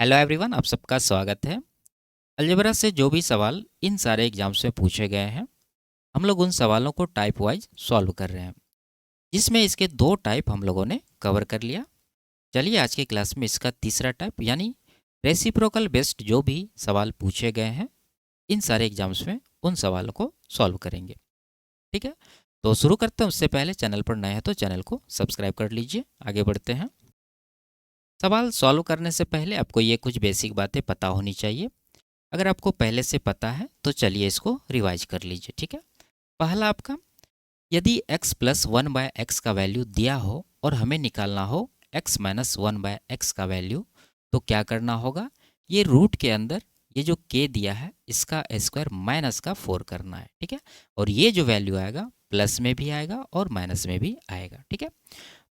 Hello everyone, आप सबका स्वागत है। अलजेब्रा से जो भी सवाल इन सारे एग्जाम्स में पूछे गए हैं, हम लोग उन सवालों को टाइप वाइज सॉल्व कर रहे हैं, जिसमें इसके दो टाइप हम लोगों ने कवर कर लिया। चलिए आज की क्लास में इसका तीसरा टाइप यानी रेसिप्रोकल बेस्ड जो भी सवाल पूछे गए हैं इन सारे एग्जाम्स में, उन सवालों को सॉल्व करेंगे। ठीक है, तो शुरू करते हैं। उससे पहले चैनल पर नए हैं तो चैनल को सब्सक्राइब कर लीजिए। आगे बढ़ते हैं। सवाल सॉल्व करने से पहले आपको ये कुछ बेसिक बातें पता होनी चाहिए। अगर आपको पहले से पता है तो चलिए इसको रिवाइज कर लीजिए। ठीक है, पहला आपका, यदि x plus one by x का वैल्यू दिया हो और हमें निकालना हो x minus one by x का वैल्यू, तो क्या करना होगा? ये रूट के अंदर ये जो k दिया है इसका स्क्वायर माइनस का 4 करना है। ठीक है, और ये जो वैल्यू आएगा प्लस में भी आएगा और माइनस में भी आएगा। ठीक है,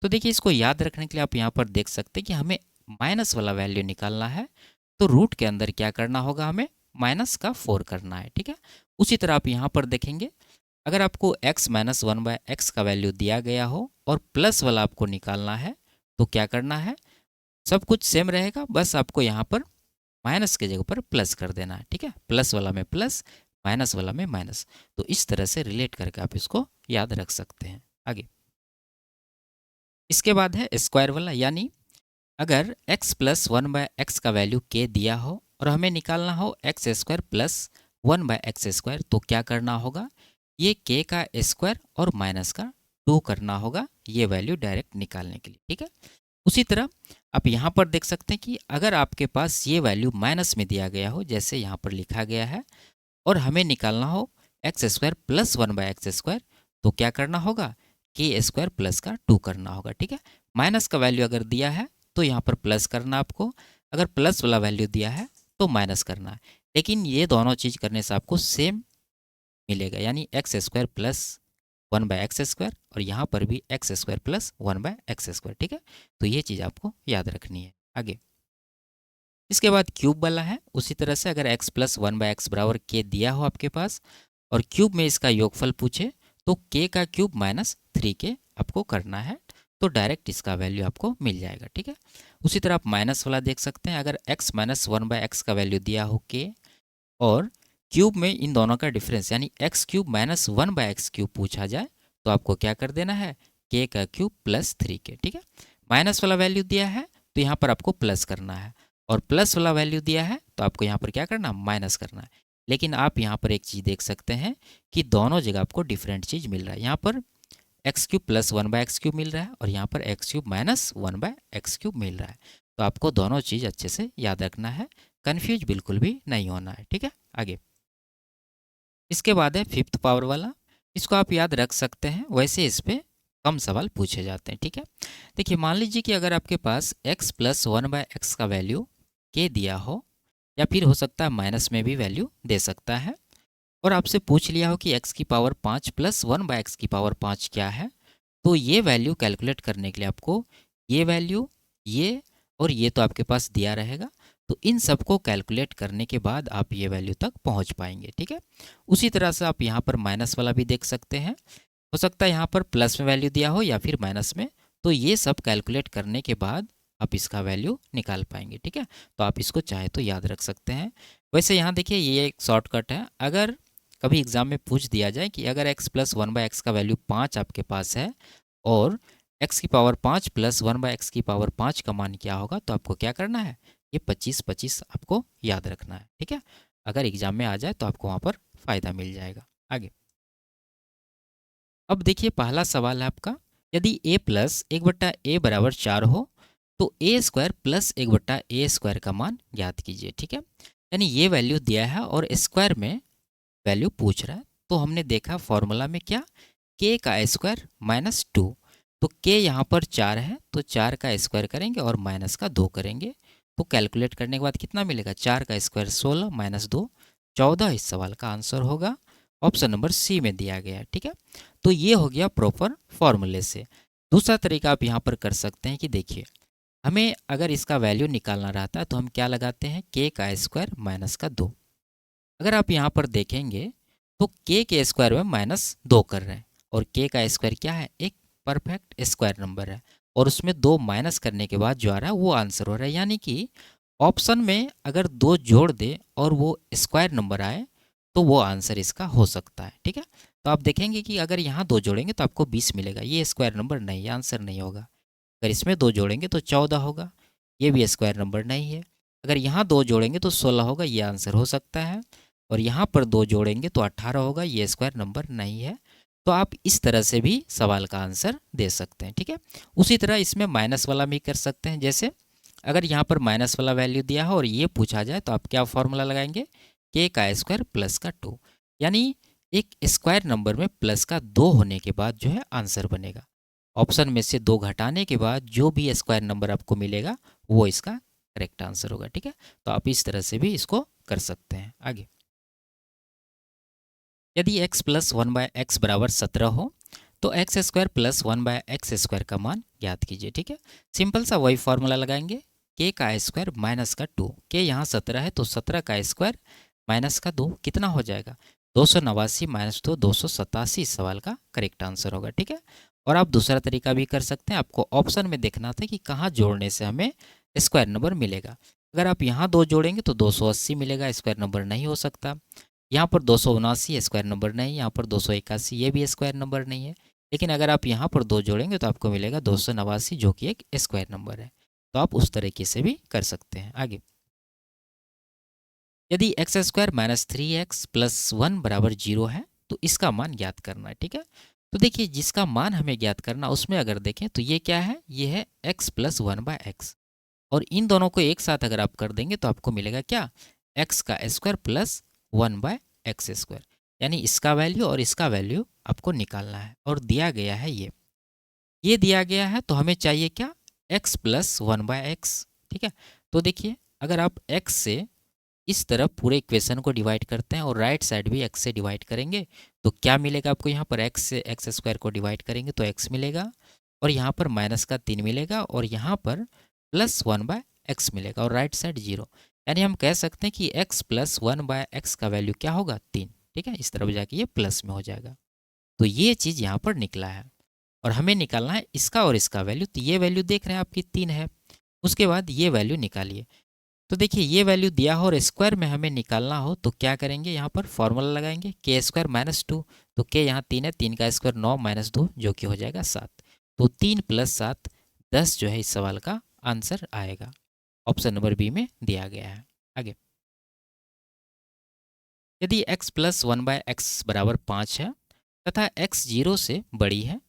तो देखिए इसको याद रखने के लिए आप यहाँ पर देख सकते हैं कि हमें माइनस वाला वैल्यू निकालना है, तो रूट के अंदर क्या करना होगा? हमें माइनस का 4 करना है। ठीक है, उसी तरह आप यहाँ पर देखेंगे, अगर आपको x minus one by x का वैल्यू दिया गया हो और प्लस वाला आपको निकालना है, तो क्या करना है? सब कुछ सेम रहेगा, बस आपको यहाँ पर माइनस के जगह पर प्लस कर देना है। ठीक है, प्लस वाला में प्लस, माइनस वाला में माइनस। तो इस तरह से रिलेट करके आप इसको याद रख सकते हैं। आगे इसके बाद है स्क्वायर वाला, यानी अगर x plus one by x का वैल्यू k दिया हो और हमें निकालना हो x square plus one by x square, तो क्या करना होगा? ये k का स्क्वायर और माइनस का 2 करना होगा, ये वैल्यू डायरेक्ट निकालने के लिए। ठीक है, उसी तरह आप यहाँ पर देख सकते हैं कि अगर आपके पास ये वैल्यू माइनस में दिया गया हो, जैसे यहाँ पर लिखा गया है, और हमें निकालना हो x square plus one by x square, तो क्या करना होगा? के स्क्वायर प्लस का 2 करना होगा। ठीक है, माइनस का वैल्यू अगर दिया है तो यहाँ पर प्लस करना आपको, अगर प्लस वाला वैल्यू दिया है तो माइनस करना है। लेकिन ये दोनों चीज़ करने से आपको सेम मिलेगा, यानी x square plus one by x square, और यहाँ पर भी x square plus one by x square. ठीक है, तो ये चीज़ आपको याद रखनी है। आगे इसके बाद क्यूब वाला है, उसी तरह से अगर x plus one by x बराबर के दिया हो आपके पास और क्यूब में इसका योगफल पूछे, तो k का क्यूब माइनस 3k आपको करना है, तो डायरेक्ट इसका वैल्यू आपको मिल जाएगा। ठीक है, उसी तरह आप माइनस वाला देख सकते हैं, अगर x minus one by x का वैल्यू दिया हो k और क्यूब में इन दोनों का डिफरेंस यानी x cube minus one by x cube पूछा जाए, तो आपको क्या कर देना है? k का क्यूब प्लस 3k। ठीक है, माइनस वाला वैल्यू दिया है तो यहाँ पर आपको प्लस करना है, और प्लस वाला वैल्यू दिया है तो आपको यहाँ पर क्या करना? माइनस करना है। लेकिन आप यहाँ पर एक चीज़ देख सकते हैं कि दोनों जगह आपको डिफरेंट चीज़ मिल रहा है। यहाँ पर x cube plus one by x cube मिल रहा है और यहाँ पर x cube minus one by x cube मिल रहा है। तो आपको दोनों चीज़ अच्छे से याद रखना है, कन्फ्यूज बिल्कुल भी नहीं होना है। ठीक है, आगे इसके बाद है फिफ्थ पावर वाला, इसको आप याद रख सकते हैं, वैसे इस पर कम सवाल पूछे जाते हैं। ठीक है, देखिए मान लीजिए कि अगर आपके पास x plus one by x का वैल्यू k दिया हो, या फिर हो सकता है माइनस में भी वैल्यू दे सकता है, और आपसे पूछ लिया हो कि x की power 5 plus one by x की पावर 5 क्या है, तो ये वैल्यू कैलकुलेट करने के लिए आपको ये वैल्यू, ये और ये तो आपके पास दिया रहेगा, तो इन सबको कैलकुलेट करने के बाद आप ये वैल्यू तक पहुंच पाएंगे। ठीक है, उसी तरह से आप यहाँ पर माइनस वाला भी देख सकते हैं, हो सकता है यहाँ पर प्लस में वैल्यू दिया हो या फिर माइनस में, तो ये सब कैलकुलेट करने के बाद आप इसका वैल्यू निकाल पाएंगे। ठीक है, तो आप इसको चाहे तो याद रख सकते हैं। वैसे यहाँ देखिए ये एक शॉर्टकट है, अगर कभी एग्जाम में पूछ दिया जाए कि अगर x plus one by x का वैल्यू 5 आपके पास है और x की power 5 plus one by x की पावर 5 का मान क्या होगा, तो आपको क्या करना है? ये 25-25 आपको याद रखना है। ठीक है, अगर एग्जाम में आ जाए तो आपको वहाँ पर फ़ायदा मिल जाएगा। आगे अब देखिए पहला सवाल है आपका, यदि a प्लस एक बट्टा ए बराबर 4 हो तो ए स्क्वायर प्लस एक बट्टा ए स्क्वायर का मान ज्ञात कीजिए। ठीक है, यानी ये वैल्यू दिया है और स्क्वायर में वैल्यू पूछ रहा है, तो हमने देखा फॉर्मूला में क्या, k का स्क्वायर माइनस 2, तो k यहाँ पर 4 है तो 4 का स्क्वायर करेंगे और माइनस का 2 करेंगे, तो कैलकुलेट करने के बाद कितना मिलेगा? 4 का स्क्वायर 16 माइनस 2 14। इस सवाल का आंसर होगा ऑप्शन नंबर सी में दिया गया है। ठीक है, तो ये हो गया प्रॉपर फॉर्मूले से। दूसरा तरीका आप यहाँ पर कर सकते हैं कि देखिए, हमें अगर इसका वैल्यू निकालना रहता है तो हम क्या लगाते हैं? k का स्क्वायर माइनस का 2। अगर आप यहाँ पर देखेंगे तो k के स्क्वायर में माइनस 2 कर रहे हैं, और k का स्क्वायर क्या है? एक परफेक्ट स्क्वायर नंबर है, और उसमें 2 माइनस करने के बाद जो आ रहा है वो आंसर हो रहा है, यानी कि ऑप्शन में अगर 2 जोड़ दे और वो स्क्वायर नंबर आए तो वो आंसर इसका हो सकता है। ठीक है, तो आप देखेंगे कि अगर यहाँ 2 जोड़ेंगे तो आपको 20 मिलेगा, ये स्क्वायर नंबर नहीं, ये आंसर नहीं होगा। अगर इसमें 2 जोड़ेंगे तो 14 होगा, ये भी स्क्वायर नंबर नहीं है। अगर यहाँ 2 जोड़ेंगे तो 16 होगा, ये आंसर हो सकता है। और यहाँ पर 2 जोड़ेंगे तो 18 होगा, ये स्क्वायर नंबर नहीं है। तो आप इस तरह से भी सवाल का आंसर दे सकते हैं। ठीक है, उसी तरह इसमें माइनस वाला भी कर सकते हैं। जैसे अगर यहाँ पर माइनस वाला वैल्यू दिया है और ये पूछा जाए तो आप क्या फॉर्मूला लगाएंगे, के का स्क्वायर प्लस का 2, यानी एक स्क्वायर नंबर में प्लस का 2 होने के बाद जो है आंसर बनेगा। ऑप्शन में से 2 घटाने के बाद जो भी स्क्वायर नंबर आपको मिलेगा वो इसका करेक्ट आंसर होगा। ठीक है, तो आप इस तरह से भी इसको कर सकते हैं। आगे, यदि x प्लस 1/x बराबर 17 हो तो एक्स स्क्वायर प्लस 1/x² का मान ज्ञात कीजिए। ठीक है, सिंपल सा वही फॉर्मूला लगाएंगे, के का स्क्वायर माइनस का 2, के यहाँ 17 है तो 17 का स्क्वायर माइनस का 2 कितना हो जाएगा, 289 माइनस 2 287 इस सवाल का करेक्ट आंसर होगा। ठीक है, और आप दूसरा तरीका भी कर सकते हैं, आपको ऑप्शन में देखना था कि कहाँ जोड़ने से हमें स्क्वायर नंबर मिलेगा। अगर आप यहाँ 2 जोड़ेंगे तो 280 मिलेगा, स्क्वायर नंबर नहीं हो सकता। यहाँ पर 279 स्क्वायर नंबर नहीं, यहाँ पर 281 ये भी स्क्वायर नंबर नहीं है। लेकिन अगर आप यहाँ पर 2 जोड़ेंगे तो आपको मिलेगा 289 जो कि एक स्क्वायर नंबर है। तो आप उस तरीके से भी कर सकते हैं। आगे, यदि x square minus 3x plus 1 बराबर 0 है तो इसका मान ज्ञात करना है। ठीक है, तो देखिए जिसका मान हमें ज्ञात करना, उसमें अगर देखें तो ये क्या है, ये है x प्लस 1/x, और इन दोनों को एक साथ अगर आप कर देंगे तो आपको मिलेगा क्या, x का स्क्वायर प्लस 1/x², यानी इसका वैल्यू और इसका वैल्यू आपको निकालना है। और दिया गया है ये दिया गया है, तो हमें चाहिए क्या, x प्लस 1/x। ठीक है, तो देखिए अगर आप x से इस तरफ पूरे इक्वेशन को डिवाइड करते हैं और राइट साइड भी x से डिवाइड करेंगे तो क्या मिलेगा आपको, यहाँ पर x से x² को डिवाइड करेंगे तो x मिलेगा, और यहाँ पर माइनस का 3 मिलेगा, और यहाँ पर प्लस 1/x मिलेगा, और राइट साइड 0। यानी हम कह सकते हैं कि x प्लस 1/x का वैल्यू क्या होगा, 3। ठीक है, इस तरफ जाके ये प्लस में हो जाएगा। तो ये चीज़ यहाँ पर निकला है, और हमें निकालना है इसका और इसका वैल्यू। तो ये वैल्यू देख रहे हैं आपकी 3 है, उसके बाद ये वैल्यू निकालिए। तो देखिए ये वैल्यू दिया हो और स्क्वायर में हमें निकालना हो तो क्या करेंगे, यहाँ पर फॉर्मूला लगाएंगे, के स्क्वायर माइनस 2, तो के यहाँ 3 है, 3 का स्क्वायर 9 माइनस 2 जो कि हो जाएगा 7। तो 3 प्लस 7 10 जो है इस सवाल का आंसर आएगा। ऑप्शन नंबर बी में दिया गया है। आगे, यदि x प्लस 1/x बराबर 5 है तथा x 0 से बड़ी है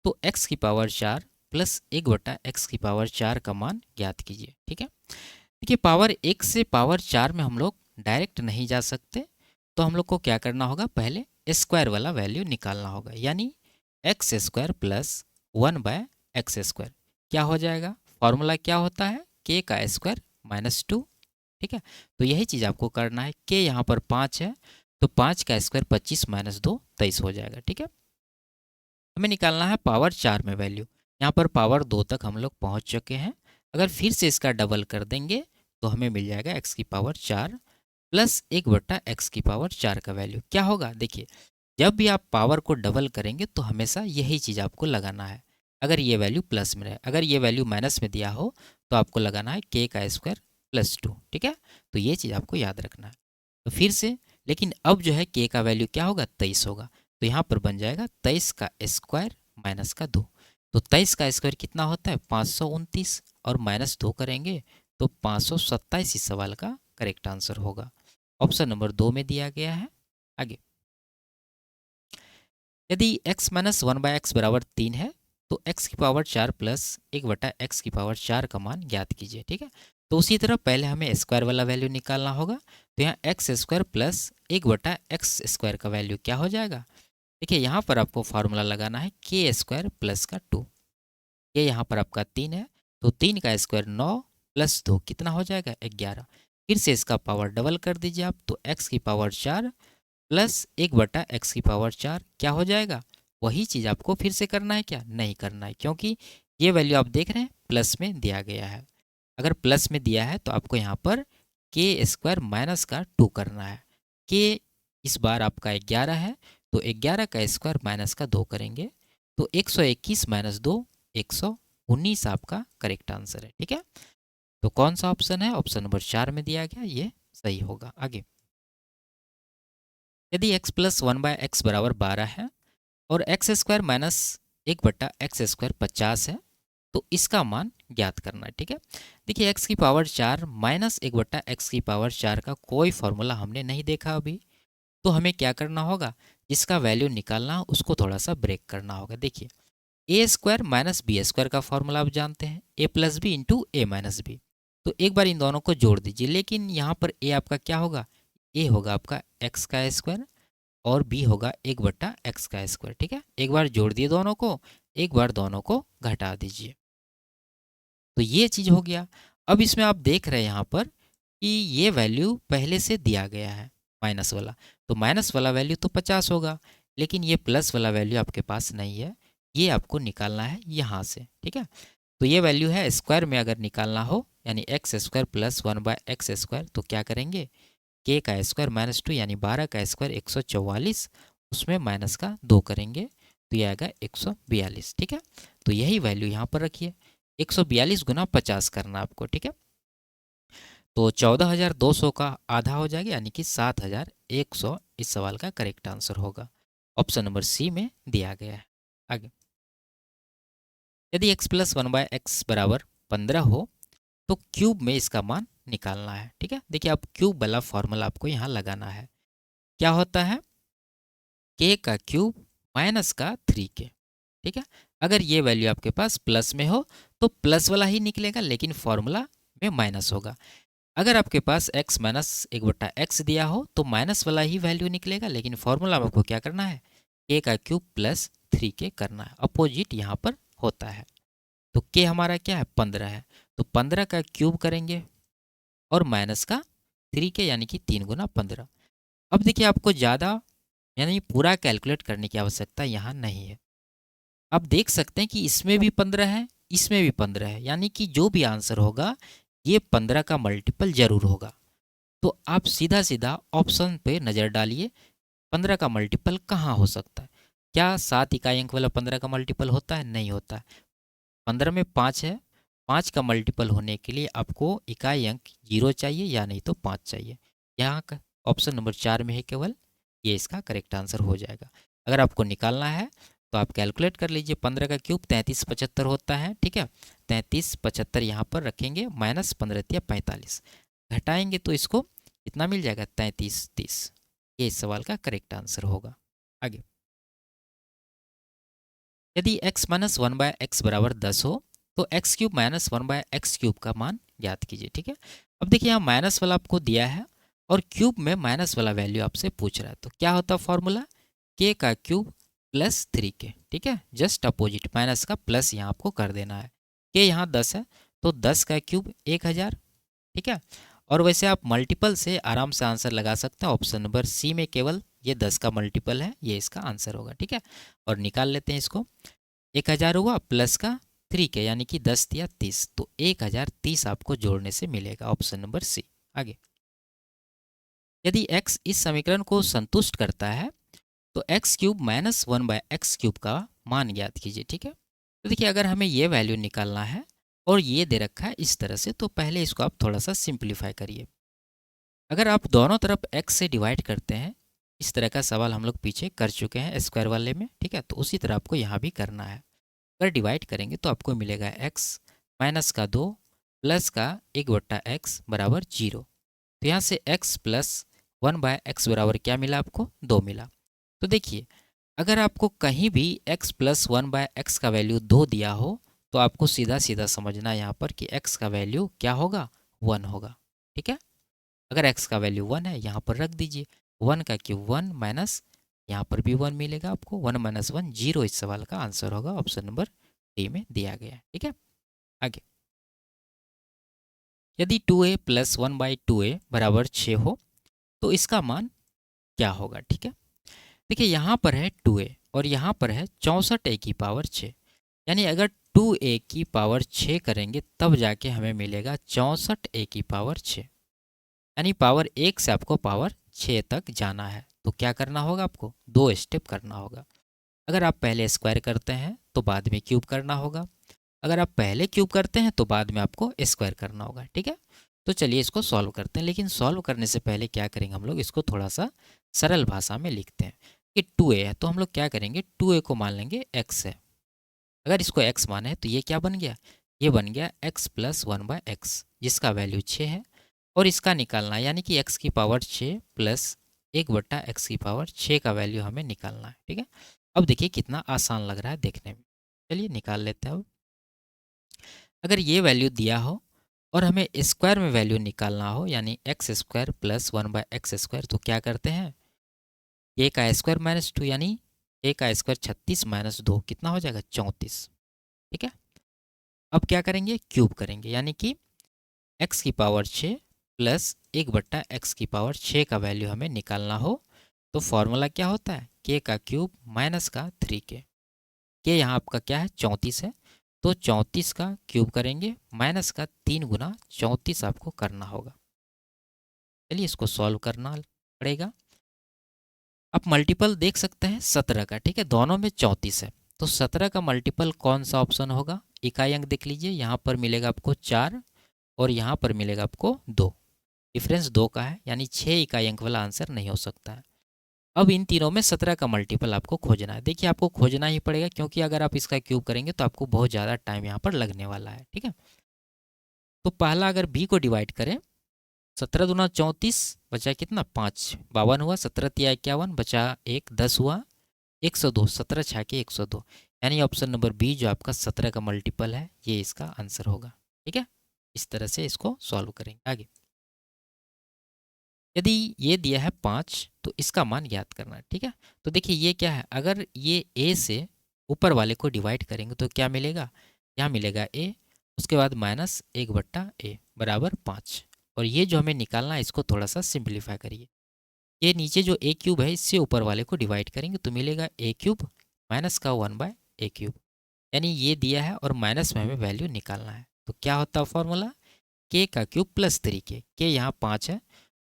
तो x की पावर 4 प्लस 1/x की पावर 4 का मान ज्ञात कीजिए। ठीक है, देखिए पावर 1 से पावर 4 में हम लोग डायरेक्ट नहीं जा सकते, तो हम लोग को क्या करना होगा, पहले स्क्वायर वाला वैल्यू निकालना होगा, यानी x² प्लस 1/x²। क्या हो जाएगा, फॉर्मूला क्या होता है, k का स्क्वायर माइनस 2। ठीक है, तो यही चीज़ आपको करना है। k यहाँ पर 5 है तो 5 का स्क्वायर 25 माइनस 2 23 हो जाएगा। ठीक है, हमें निकालना है पावर 4 में वैल्यू। यहाँ पर पावर 2 तक हम लोग पहुँच चुके हैं। अगर फिर से इसका डबल कर देंगे तो हमें मिल जाएगा x की पावर 4 प्लस 1/x की पावर 4 का वैल्यू क्या होगा। देखिए जब भी आप पावर को डबल करेंगे तो हमेशा यही चीज़ आपको लगाना है। अगर ये वैल्यू प्लस में रहे, अगर ये वैल्यू माइनस में दिया हो तो आपको लगाना है k का स्क्वायर प्लस 2। ठीक है, तो ये चीज़ आपको याद रखना है। तो फिर से, लेकिन अब जो है k का वैल्यू क्या होगा, 23 होगा, तो यहाँ पर बन जाएगा 23 का स्क्वायर माइनस का 2। तो 23 का स्क्वायर कितना होता है, 529, और माइनस 2 करेंगे तो 527 इस सवाल का करेक्ट आंसर होगा। ऑप्शन नंबर 2 में दिया गया है। आगे, यदि x माइनस 1/x बराबर 3 है तो x की पावर 4 प्लस 1/x की पावर 4 का मान ज्ञात कीजिए। ठीक है, तो उसी तरह पहले हमें स्क्वायर वाला वैल्यू निकालना होगा, तो यहाँ x² प्लस 1/x² का वैल्यू क्या हो जाएगा। देखिए यहाँ पर आपको फार्मूला लगाना है k² प्लस का 2। ये यहाँ पर आपका 3 है तो 3 का स्क्वायर 9 प्लस 2 कितना हो जाएगा, 11। फिर से इसका पावर डबल कर दीजिए आप, तो x की पावर 4 प्लस 1/x की पावर 4 क्या हो जाएगा। वही चीज़ आपको फिर से करना है क्या, नहीं करना है, क्योंकि ये वैल्यू आप देख रहे हैं प्लस में दिया गया है। अगर प्लस में दिया है तो आपको यहाँ पर k² माइनस का 2 करना है। k इस बार आपका 11 है तो 11 का स्क्वायर माइनस का 2 करेंगे तो 121 माइनस 2 119 आपका करेक्ट आंसर है। ठीक है, तो कौन सा ऑप्शन है? ऑप्शन नंबर 4 में दिया गया, ये सही होगा। आगे, यदि x प्लस 1/x बराबर 12 है और एक्स स्क्वायर माइनस 1/x² 50 है, तो इसका मान ज्ञात करना है। ठीक है, देखिए x की पावर 4 माइनस 1/x की पावर 4 का कोई फॉर्मूला हमने नहीं देखा अभी, तो हमें क्या करना होगा? जिसका वैल्यू निकालना हो उसको थोड़ा सा ब्रेक करना होगा। देखिए, ए स्क्वायर माइनस बी स्क्वायर का फॉर्मूला आप जानते हैं, ए प्लस बी इंटू ए माइनस बी। तो एक बार इन दोनों को जोड़ दीजिए, लेकिन यहाँ पर ए आपका क्या होगा? ए होगा आपका एक्स का स्क्वायर और बी होगा 1/x का स्क्वायर। ठीक है, एक बार जोड़ दिए दोनों को, एक बार दोनों को घटा दीजिए, तो ये चीज़ हो गया। अब इसमें आप देख रहे हैं यहाँ पर कि ये वैल्यू पहले से दिया गया है माइनस वाला, तो माइनस वाला वैल्यू तो 50 होगा, लेकिन ये प्लस वाला वैल्यू आपके पास नहीं है, ये आपको निकालना है यहाँ से। ठीक है, तो ये वैल्यू है स्क्वायर में अगर निकालना हो, यानी x square plus 1/x square, तो क्या करेंगे? के का स्क्वायर माइनस 2 यानी 12 का स्क्वायर 144, उसमें माइनस का 2 करेंगे तो ये आएगा 142। ठीक है, तो यही वैल्यू यहाँ पर रखिए, 142 गुना 50 करना आपको। ठीक है, तो 14,200 का आधा हो जाएगा, यानी कि 7,100 इस सवाल का करेक्ट आंसर होगा। ऑप्शन नंबर सी में दिया गया है। आगे, यदि x प्लस 1/x बराबर 15 हो तो क्यूब में इसका मान निकालना है। ठीक है, देखिए अब क्यूब वाला फॉर्मूला आपको यहाँ लगाना है। क्या होता है? के का क्यूब माइनस का 3k। ठीक है, अगर ये वैल्यू आपके पास प्लस में हो तो प्लस वाला ही निकलेगा, लेकिन फॉर्मूला में माइनस होगा। अगर आपके पास x माइनस 1/x दिया हो तो माइनस वाला ही वैल्यू निकलेगा, लेकिन फॉर्मूला में आपको क्या करना है? के का क्यूब प्लस 3k करना है, अपोजिट यहाँ पर होता है। तो के हमारा क्या है? 15 है, तो 15 का क्यूब करेंगे और माइनस का 3k यानी कि 3 गुना 15। अब देखिए आपको ज़्यादा यानी पूरा कैलकुलेट करने की आवश्यकता यहाँ नहीं है। आप देख सकते हैं कि इसमें भी 15 है, इसमें भी 15 है, यानी कि जो भी आंसर होगा ये 15 का मल्टीपल जरूर होगा। तो आप सीधा सीधा ऑप्शन पे नज़र डालिए, 15 का मल्टीपल कहाँ हो सकता है? क्या 7 इकाई अंक वाला 15 का मल्टीपल होता है? नहीं होता है। 15 में 5 है, 5 का मल्टीपल होने के लिए आपको इकाई अंक 0 चाहिए या नहीं तो 5 चाहिए। यहाँ का ऑप्शन नंबर 4 में है केवल, ये इसका करेक्ट आंसर हो जाएगा। अगर आपको निकालना है तो आप कैलकुलेट कर लीजिए, 15 का क्यूब 3375 होता है। ठीक है, 3375 यहाँ पर रखेंगे, माइनस 15 या 45 घटाएंगे तो इसको कितना मिल जाएगा? 3330। ये इस सवाल का करेक्ट आंसर होगा। आगे, यदि x माइनस 1/x बराबर 10 हो तो x cube minus 1/x cube का मान ज्ञात कीजिए। ठीक है, अब देखिए यहाँ माइनस वाला आपको दिया है और क्यूब में माइनस वाला वैल्यू आपसे पूछ रहा है, तो क्या होता है फॉर्मूला? के का क्यूब प्लस 3k। ठीक है, जस्ट अपोजिट, माइनस का प्लस यहाँ आपको कर देना है। के यहाँ 10 है तो 10 का क्यूब 1000। ठीक है, और वैसे आप मल्टीपल से आराम से आंसर लगा सकते हैं, ऑप्शन नंबर सी में केवल ये 10 का मल्टीपल है, ये इसका आंसर होगा। ठीक है, और निकाल लेते हैं इसको। 1000 हुआ प्लस का 3k यानी कि 10 या 30, तो 1030 आपको जोड़ने से मिलेगा, ऑप्शन नंबर सी। आगे, यदि x इस समीकरण को संतुष्ट करता है तो x cube minus 1/x cube का मान ज्ञात कीजिए। ठीक है, तो देखिए अगर हमें ये वैल्यू निकालना है और ये दे रखा है इस तरह से, तो पहले इसको आप थोड़ा सा सिंप्लीफाई करिए। अगर आप दोनों तरफ x से डिवाइड करते हैं, इस तरह का सवाल हम लोग पीछे कर चुके हैं स्क्वायर वाले में। ठीक है, तो उसी तरह आपको यहाँ भी करना है। अगर डिवाइड करेंगे तो आपको मिलेगा x माइनस का 2 प्लस का 1/x बराबर 0। तो यहाँ से x प्लस 1/x बराबर क्या मिला आपको? 2 मिला। तो देखिए अगर आपको कहीं भी x प्लस 1/x का वैल्यू 2 दिया हो तो आपको सीधा सीधा समझना यहाँ पर कि x का वैल्यू क्या होगा? 1 होगा। ठीक है, अगर x का वैल्यू 1 है यहाँ पर रख दीजिए, 1 का क्यूब 1 माइनस यहाँ पर भी 1 मिलेगा आपको, 1 माइनस 1 0 इस सवाल का आंसर होगा, ऑप्शन नंबर डी में दिया गया है। ठीक है, आगे, यदि 2a प्लस 1/2a बराबर 6 हो तो इसका मान क्या होगा? ठीक है, देखिए यहाँ पर है 2a और यहाँ पर है 64a की पावर 6, यानी अगर 2a की पावर 6 करेंगे तब जाके हमें मिलेगा 64a की पावर 6, यानी पावर 1 से आपको पावर 6 तक जाना है। तो क्या करना होगा? आपको 2 स्टेप करना होगा। अगर आप पहले स्क्वायर करते हैं तो बाद में क्यूब करना होगा, अगर आप पहले क्यूब करते हैं तो बाद में आपको स्क्वायर करना होगा, ठीक है। तो चलिए इसको सॉल्व करते हैं, लेकिन सॉल्व करने से पहले क्या करेंगे हम लोग, इसको थोड़ा सा सरल भाषा में लिखते हैं कि 2a है, तो हम लोग क्या करेंगे, 2a को मान लेंगे x है। अगर इसको x माने तो ये क्या बन गया, ये बन गया x प्लस 1/x, जिसका वैल्यू 6 है। और इसका निकालना है, यानी कि x की पावर 6 प्लस 1/x की पावर 6 का वैल्यू हमें निकालना है, ठीक है। अब देखिए कितना आसान लग रहा है देखने में। चलिए निकाल लेते हैं अब। अगर ये वैल्यू दिया हो और हमें स्क्वायर में वैल्यू निकालना हो, यानी x square plus 1/x square, तो क्या करते हैं, ए का स्क्वायर माइनस 2, यानी ए का स्क्वायर 36 माइनस 2 कितना हो जाएगा, 34, ठीक है। अब क्या करेंगे, क्यूब करेंगे, यानी कि x की पावर 6 प्लस 1/x की पावर 6 का वैल्यू हमें निकालना हो, तो फॉर्मूला क्या होता है, k का क्यूब माइनस का 3k। k यहाँ आपका क्या है, 34 है, तो 34 का क्यूब करेंगे, माइनस का 3 गुना 34 आपको करना होगा। चलिए इसको सॉल्व करना पड़ेगा। आप मल्टीपल देख सकते हैं 17 का, ठीक है, दोनों में 34 है, तो 17 का मल्टीपल कौन सा ऑप्शन होगा, इकाई अंक देख लीजिए, यहाँ पर मिलेगा आपको 4 और यहाँ पर मिलेगा आपको 2, डिफरेंस 2 का है, यानी 6 इकाई अंक वाला आंसर नहीं हो सकता है। अब इन तीनों में 17 का मल्टीपल आपको खोजना है। देखिए आपको खोजना ही पड़ेगा, क्योंकि अगर आप इसका क्यूब करेंगे तो आपको बहुत ज़्यादा टाइम यहाँ पर लगने वाला है, ठीक है। तो पहला अगर b को डिवाइड करें, 17 दूना 34, बचा कितना 5, 52 हुआ, 17 तिया 51, बचा 1, 10 हुआ, 102, 17 छाके 102, यानी ऑप्शन नंबर बी जो आपका 17 का मल्टीपल है, ये इसका आंसर होगा, ठीक है। इस तरह से इसको सॉल्व करेंगे आगे। यदि ये दिया है 5 तो इसका मान ज्ञात करना है, ठीक है। तो देखिए ये क्या है, अगर ये a से ऊपर वाले को डिवाइड करेंगे तो क्या मिलेगा, यहाँ मिलेगा a, उसके बाद माइनस 1/a बराबर 5। और ये जो हमें निकालना है, इसको थोड़ा सा सिंप्लीफाई करिए। ये नीचे जो a क्यूब है, इससे ऊपर वाले को डिवाइड करेंगे तो मिलेगा a क्यूब माइनस का 1/a क्यूब, यानी ये दिया है और माइनस में हमें वैल्यू निकालना है। तो क्या होता है फॉर्मूला, k का क्यूब प्लस 3k, k यहाँ 5 है,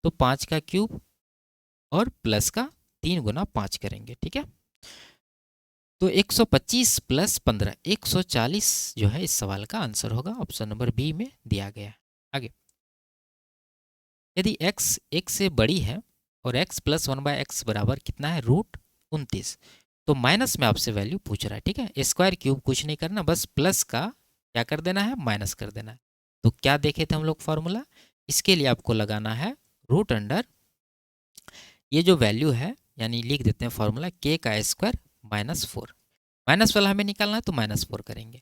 तो 5 का क्यूब और प्लस का 3 गुना 5 करेंगे, ठीक है। तो 125 प्लस 15, 140 जो है इस सवाल का आंसर होगा, ऑप्शन नंबर बी में दिया गया है। आगे, यदि x 1 से बड़ी है और x प्लस 1/x बराबर कितना है, √29, तो माइनस में आपसे वैल्यू पूछ रहा है, ठीक है। स्क्वायर क्यूब कुछ नहीं करना, बस प्लस का क्या कर देना है, माइनस कर देना है। तो क्या देखे थे हम लोग फॉर्मूला, इसके लिए आपको लगाना है रूट अंडर, ये जो वैल्यू है, यानी लिख देते हैं फॉर्मूला k का स्क्वायर माइनस 4, माइनस वाला हमें निकालना है तो -4 करेंगे।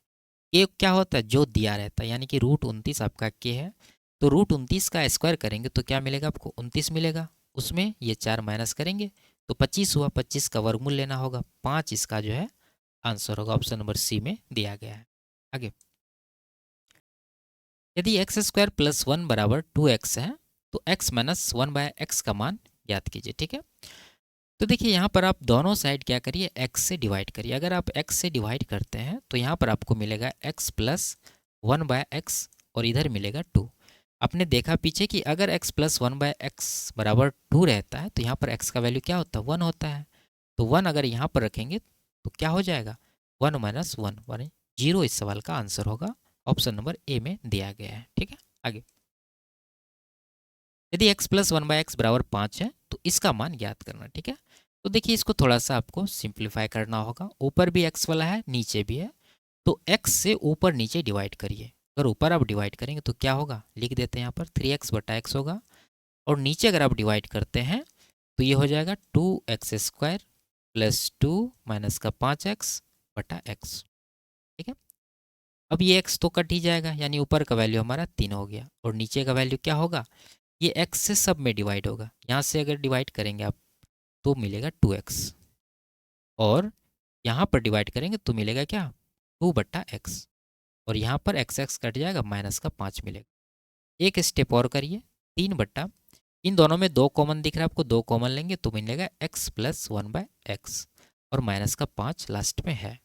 k क्या होता है, जो दिया रहता है, यानी कि √29 आपका k है, तो √29 का स्क्वायर करेंगे तो क्या मिलेगा आपको, 29 मिलेगा, उसमें ये 4 माइनस करेंगे तो 25 हुआ, 25 का वर्गमूल लेना होगा, 5 इसका जो है आंसर होगा, ऑप्शन नंबर सी में दिया गया है। आगे, यदि एक्स स्क्वायर प्लस 1 बराबर 2x है, तो x माइनस 1/x का मान ज्ञात कीजिए, ठीक है। तो देखिए यहाँ पर आप दोनों साइड क्या करिए, x से डिवाइड करिए। अगर आप x से डिवाइड करते हैं तो यहाँ पर आपको मिलेगा x प्लस 1/x और इधर मिलेगा 2। आपने देखा पीछे कि अगर x प्लस 1/x बराबर 2 रहता है तो यहाँ पर x का वैल्यू क्या होता है, 1 होता है। तो 1 अगर यहाँ पर रखेंगे तो क्या हो जाएगा, 1 माइनस 1 यानी 0 इस सवाल का आंसर होगा, ऑप्शन नंबर ए में दिया गया है, ठीक है। आगे, यदि x प्लस 1/x बराबर 5 है तो इसका मान ज्ञात करना, ठीक है। तो देखिए इसको थोड़ा सा आपको सिंप्लीफाई करना होगा, ऊपर भी x वाला है, नीचे भी है, तो x से ऊपर नीचे डिवाइड करिए। अगर ऊपर आप डिवाइड करेंगे तो क्या होगा, लिख देते हैं यहाँ पर 3x/x होगा, और नीचे अगर आप डिवाइड करते हैं तो ये हो जाएगा 2x² प्लस 2 माइनस का 5x/x, ठीक है। अब ये x तो कट ही जाएगा, यानी ऊपर का वैल्यू हमारा 3 हो गया, और नीचे का वैल्यू क्या होगा, ये x से सब में डिवाइड होगा, यहाँ से अगर डिवाइड करेंगे आप तो मिलेगा 2x, और यहाँ पर डिवाइड करेंगे तो मिलेगा क्या, 2/x, और यहाँ पर x कट जाएगा, माइनस का 5 मिलेगा। एक स्टेप और करिए, 3 इन दोनों में 2 कॉमन दिख रहा है आपको, 2 कॉमन लेंगे तो मिलेगा x प्लस 1/x, और माइनस का 5 लास्ट में है।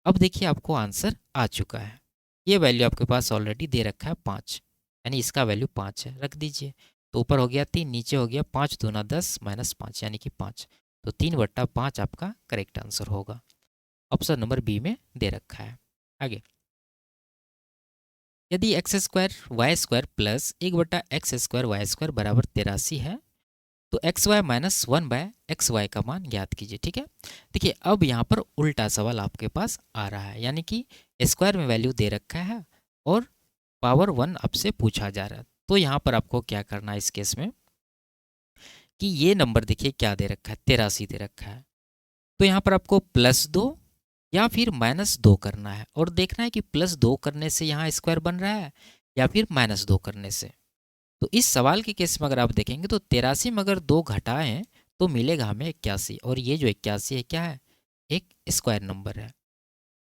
अब देखिए आपको आंसर आ चुका है, ये वैल्यू आपके पास ऑलरेडी दे रखा है 5, यानी इसका वैल्यू 5 है, रख दीजिए। तो ऊपर हो गया 3, नीचे हो गया 5 दूना 10 माइनस 5 यानी कि 5, तो 3/5 आपका करेक्ट आंसर होगा, ऑप्शन नंबर बी में दे रखा है। आगे, यदि x square y square plus 1/x² बराबर 83 है तो एक्स वाई माइनस 1/xy का मान ज्ञात कीजिए। ठीक है, देखिए अब यहाँ पर उल्टा सवाल आपके पास आ रहा है, यानी कि स्क्वायर में वैल्यू दे रखा है और पावर 1 आपसे पूछा जा रहा है। तो यहाँ पर आपको क्या करना है इस केस में कि ये नंबर देखिए क्या दे रखा है, 83 दे रखा है। तो यहाँ पर आपको +2 या फिर -2 करना है और देखना है कि +2 करने से यहाँ स्क्वायर बन रहा है या फिर -2 करने से। तो इस सवाल के केस में अगर आप देखेंगे तो 83 में अगर 2 घटाएं तो मिलेगा हमें 81, और ये जो 81 है क्या है, एक स्क्वायर नंबर है।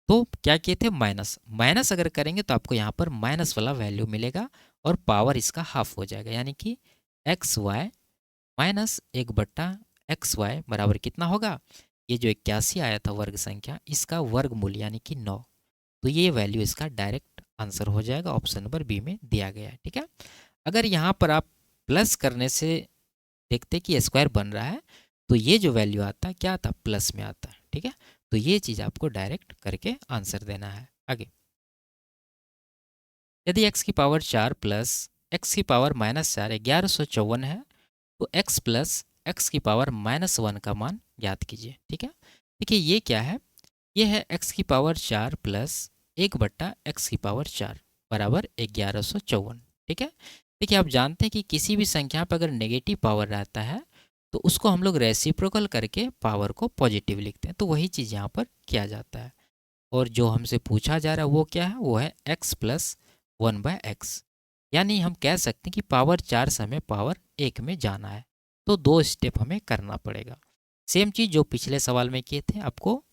तो क्या किए थे, माइनस माइनस अगर करेंगे तो आपको यहाँ पर माइनस वाला वैल्यू मिलेगा और पावर इसका हाफ हो जाएगा, यानी कि एक्स वाई माइनस 1/xy बराबर कितना होगा, ये जो 81 आया था वर्ग संख्या, इसका वर्गमूल यानी कि 9। तो ये वैल्यू इसका डायरेक्ट आंसर हो जाएगा, ऑप्शन नंबर बी में दिया गया है। ठीक है, अगर यहाँ पर आप प्लस करने से देखते कि स्क्वायर बन रहा है तो ये जो वैल्यू आता है क्या आता, प्लस में आता है। ठीक है, तो ये चीज़ आपको डायरेक्ट करके आंसर देना है। आगे, यदि x की पावर 4 प्लस x की पावर -4 1154 है तो x प्लस एक्स की पावर -1 का मान ज्ञात कीजिए। ठीक है, देखिए ये क्या है, ये है x की पावर 4 प्लस 1/x की पावर 4 बराबर 1154। ठीक है, देखिए आप जानते हैं कि किसी भी संख्या पर अगर नेगेटिव पावर रहता है तो उसको हम लोग रेसिप्रोकल करके पावर को पॉजिटिव लिखते हैं, तो वही चीज़ यहाँ पर किया जाता है। और जो हमसे पूछा जा रहा है वो क्या है, वो है x प्लस 1/x, यानी हम कह सकते हैं कि पावर 4 से हमें पावर 1 में जाना है, तो 2 स्टेप हमें करना पड़ेगा। सेम चीज़ जो पिछले सवाल में किए थे, आपको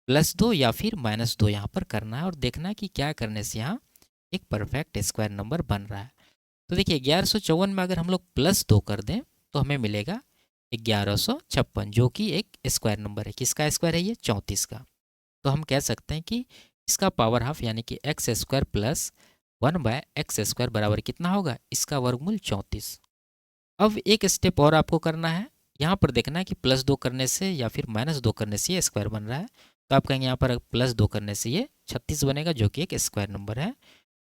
+2 या फिर -2 यहाँ पर करना है और देखना है कि क्या करने से यहाँ एक परफेक्ट स्क्वायर नंबर बन रहा है। तो देखिए 1154 में अगर हम लोग +2 कर दें तो हमें मिलेगा 1156, जो कि एक स्क्वायर नंबर है। किसका स्क्वायर है, ये 34 का। तो हम कह सकते हैं कि इसका पावर हाफ यानी कि x² प्लस 1/x² बराबर कितना होगा, इसका वर्गमूल 34। अब एक स्टेप और आपको करना है, यहाँ पर देखना है कि +2 करने से या फिर -2 करने से ये स्क्वायर बन रहा है। तो आप कहेंगे यहाँ पर +2 करने से ये 36 बनेगा, जो कि एक स्क्वायर नंबर है।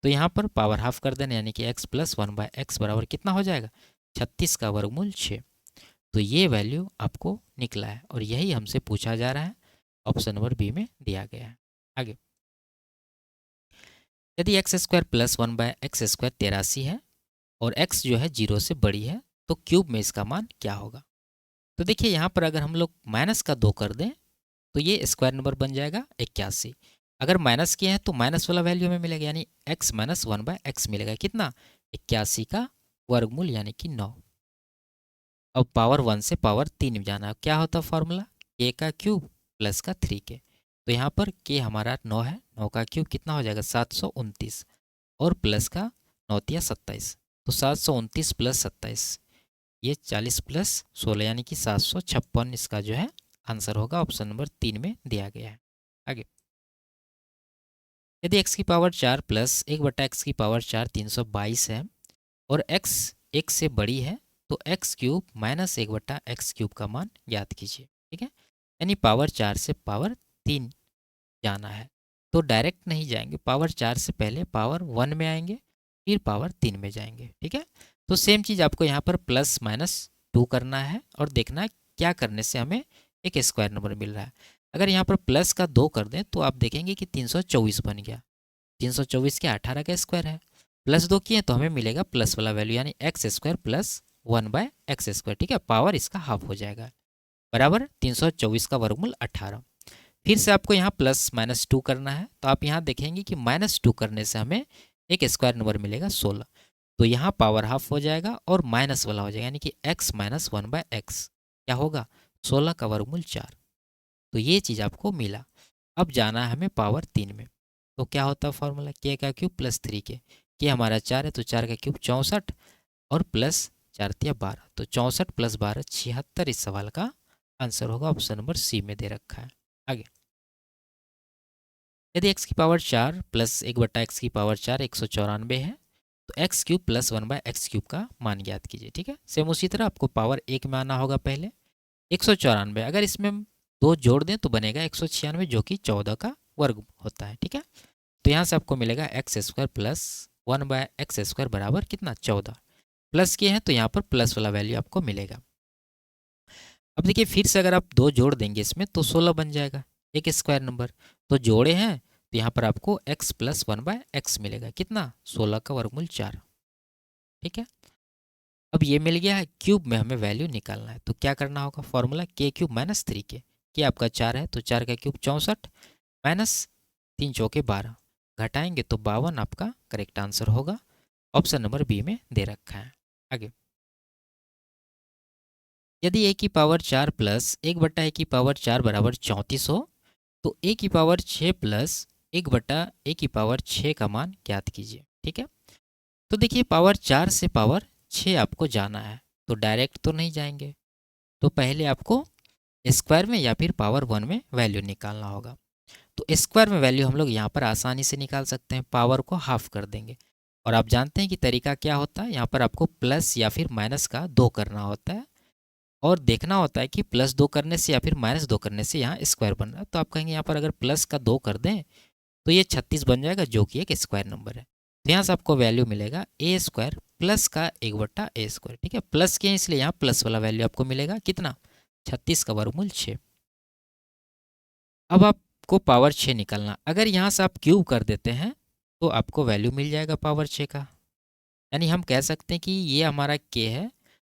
तो यहाँ पर पावर हाफ कर देना, यानी कि x प्लस 1/x बराबर कितना हो जाएगा, 36 का वर्गमूल 6। तो ये वैल्यू आपको निकला है और यही हमसे पूछा जा रहा है, ऑप्शन नंबर बी में दिया गया है। आगे, यदि x² प्लस 1/x² 83 है और x जो है 0 से बड़ी है तो क्यूब में इसका मान क्या होगा। तो देखिए यहाँ पर अगर हम लोग माइनस का 2 कर दें तो ये स्क्वायर नंबर बन जाएगा 81। अगर माइनस किया है तो माइनस वाला वैल्यू हमें मिलेगा, यानी x माइनस 1/x मिलेगा कितना, 81 का वर्गमूल यानी कि 9। अब पावर 1 से पावर 3 में जाना है, क्या होता है फॉर्मूला, k का क्यूब प्लस का 3k। तो यहाँ पर k हमारा 9 है, 9 का क्यूब कितना हो जाएगा 729 और प्लस का 9 तिया 27, तो 729 प्लस 27 ये 40 प्लस 16 यानी कि 756 इसका जो है आंसर होगा, ऑप्शन नंबर 3 में दिया गया है। आगे, यदि x की पावर 4 प्लस 1/x की पावर 4 322 है और x 1 से बड़ी है तो x³ माइनस 1/x³ का मान याद कीजिए। ठीक है, यानी पावर 4 से पावर 3 जाना है तो डायरेक्ट नहीं जाएंगे, पावर 4 से पहले पावर 1 में आएंगे फिर पावर 3 में जाएंगे। ठीक है, तो सेम चीज़ आपको यहाँ पर +-2 करना है और देखना है क्या करने से हमें एक स्क्वायर नंबर मिल रहा है। अगर यहाँ पर प्लस का 2 कर दें तो आप देखेंगे कि 324 बन गया, 324 क्या 18 का स्क्वायर है, +2 किए तो हमें मिलेगा प्लस वाला वैल्यू यानी x² प्लस 1/x²। ठीक है, पावर इसका हाफ हो जाएगा बराबर 324 का वर्गमूल 18। फिर से आपको यहाँ +-2 करना है तो आप यहाँ देखेंगे कि -2 करने से हमें एक स्क्वायर नंबर मिलेगा 16। तो यहाँ पावर हाफ हो जाएगा और माइनस वाला हो जाएगा, यानी कि x माइनस 1/x क्या होगा, 16 का वर्गमूल 4। तो ये चीज़ आपको मिला। अब जाना है हमें पावर 3 में, तो क्या होता है फॉर्मूला, k का क्यूब प्लस 3k। के हमारा 4 है तो 4 का क्यूब 64 और प्लस 4 तिया 12, तो 64 प्लस 12 76 इस सवाल का आंसर होगा, ऑप्शन नंबर सी में दे रखा है। आगे, यदि x की पावर 4 प्लस 1/x की पावर 4 194 है तो x³ प्लस 1/x³ का मान ज्ञात कीजिए। ठीक है, सेम उसी तरह आपको पावर 1 में आना होगा पहले 194, अगर इसमें हम 2 जोड़ दें तो बनेगा 196 जो कि 14 का वर्ग होता है। ठीक है, तो यहाँ से आपको मिलेगा x² प्लस 1/x² बराबर कितना 14। प्लस किए हैं तो यहाँ पर प्लस वाला वैल्यू आपको मिलेगा। अब देखिए फिर से अगर आप 2 जोड़ देंगे इसमें तो 16 बन जाएगा, एक स्क्वायर नंबर। तो जोड़े हैं तो यहाँ पर आपको x प्लस 1/x मिलेगा, कितना 16 का वर्गमूल 4। ठीक है, अब ये मिल गया है। क्यूब में हमें वैल्यू निकालना है तो क्या करना होगा, फॉर्मूला k³ माइनस 3k। के आपका 4 है तो 4 का क्यूब 64 माइनस 3 चौके 12, घटाएंगे तो 52 आपका करेक्ट आंसर होगा। ऑप्शन नंबर बी में दे रखा है। आगे, यदि a की पावर 4 प्लस 1/a² बराबर 34 हो तो a की पावर 6 प्लस 1/a² का मान ज्ञात कीजिए। ठीक है, तो देखिए पावर 4 से पावर 6 आपको जाना है तो डायरेक्ट तो नहीं जाएंगे, तो पहले आपको स्क्वायर में या फिर पावर 1 में वैल्यू निकालना होगा। तो स्क्वायर में वैल्यू हम लोग यहाँ पर आसानी से निकाल सकते हैं, पावर को हाफ कर देंगे। और आप जानते हैं कि तरीका क्या होता है, यहाँ पर आपको प्लस या फिर माइनस का 2 करना होता है और देखना होता है कि प्लस 2 करने से या फिर माइनस 2 करने से यहाँ स्क्वायर बन रहा है। तो आप कहेंगे यहाँ पर अगर प्लस का 2 कर दें तो ये 36 बन जाएगा, जो कि एक स्क्वायर नंबर है। तो यहाँ से आपको वैल्यू मिलेगा a² प्लस का 1/a²। ठीक है, प्लस के इसलिए यहाँ प्लस वाला वैल्यू आपको मिलेगा, कितना 36 का वर्गमूल 6। अब आपको पावर 6 निकालना, अगर यहाँ से आप क्यूब कर देते हैं तो आपको वैल्यू मिल जाएगा पावर 6 का। यानी हम कह सकते हैं कि ये हमारा k है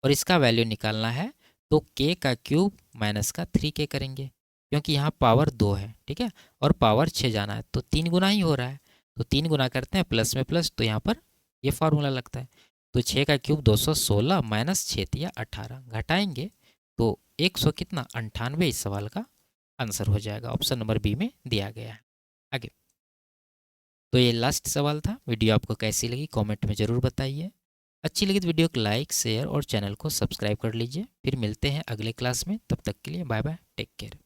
और इसका वैल्यू निकालना है तो k का क्यूब माइनस का 3k करेंगे, क्योंकि यहाँ पावर 2 है। ठीक है, और पावर 6 जाना है तो 3 गुना ही हो रहा है, तो 3 गुना करते हैं प्लस में प्लस, तो यहाँ पर ये फार्मूला लगता है। तो 6 का क्यूब 216 माइनस 6 18, घटाएंगे तो 100 कितना 98 इस सवाल का आंसर हो जाएगा। ऑप्शन नंबर बी में दिया गया है। आगे, तो ये लास्ट सवाल था। वीडियो आपको कैसी लगी कमेंट में ज़रूर बताइए। अच्छी लगी तो वीडियो को लाइक शेयर और चैनल को सब्सक्राइब कर लीजिए। फिर मिलते हैं अगले क्लास में, तब तक के लिए बाय बाय, टेक केयर।